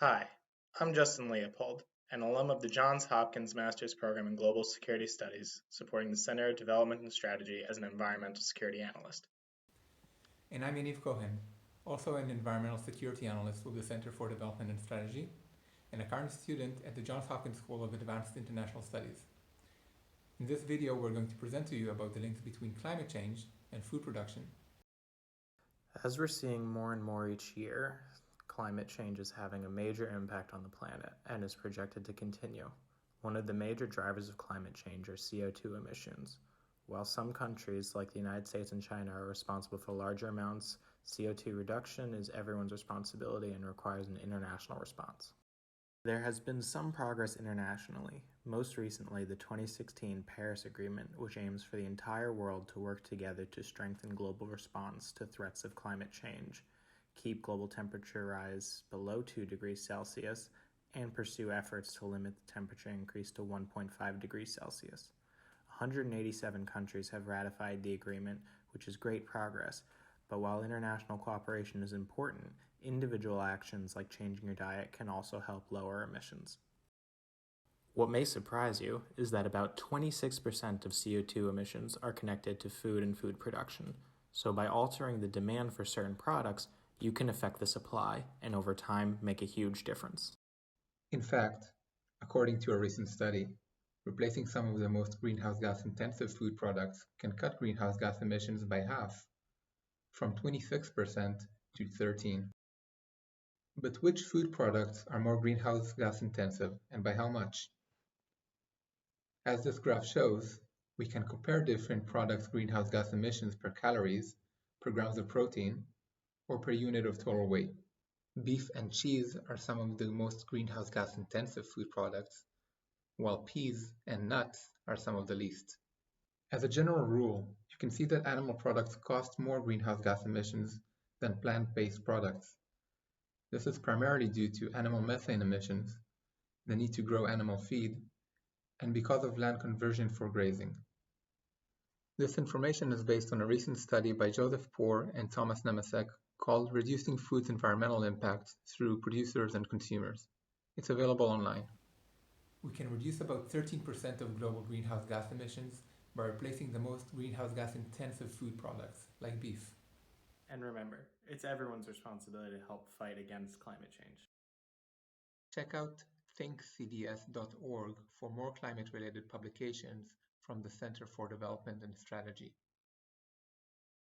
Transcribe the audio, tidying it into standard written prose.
Hi, I'm Justin Leopold, an alum of the Johns Hopkins Master's Program in Global Security Studies, supporting the Center of Development and Strategy as an environmental security analyst. And I'm Yaniv Cohen, also an environmental security analyst with the Center for Development and Strategy, and a current student at the Johns Hopkins School of Advanced International Studies. In this video, we're going to present to you about the links between climate change and food production. As we're seeing more and more each year, climate change is having a major impact on the planet and is projected to continue. One of the major drivers of climate change are CO2 emissions. While some countries, like the United States and China, are responsible for larger amounts, CO2 reduction is everyone's responsibility and requires an international response. There has been some progress internationally, most recently the 2016 Paris Agreement, which aims for the entire world to work together to strengthen global response to threats of climate change, keep global temperature rise below 2 degrees Celsius, and pursue efforts to limit the temperature increase to 1.5 degrees Celsius. 187 countries have ratified the agreement, which is great progress, but while international cooperation is important, individual actions like changing your diet can also help lower emissions. What may surprise you is that about 26% of CO2 emissions are connected to food and food production. So by altering the demand for certain products, you can affect the supply and over time make a huge difference. In fact, according to a recent study, replacing some of the most greenhouse gas intensive food products can cut greenhouse gas emissions by half, from 26% to 13%. But which food products are more greenhouse gas intensive and by how much? As this graph shows, we can compare different products' greenhouse gas emissions per calories, per grams of protein, or per unit of total weight. Beef and cheese are some of the most greenhouse gas intensive food products, while peas and nuts are some of the least. As a general rule, you can see that animal products cost more greenhouse gas emissions than plant-based products. This is primarily due to animal methane emissions, the need to grow animal feed, and because of land conversion for grazing. This information is based on a recent study by Joseph Poor and Thomas Nemesek called Reducing Food's Environmental Impact Through Producers and Consumers. It's available online. We can reduce about 13% of global greenhouse gas emissions by replacing the most greenhouse gas intensive food products, like beef. And remember, it's everyone's responsibility to help fight against climate change. Check out thinkcds.org for more climate-related publications from the Center for Development and Strategy.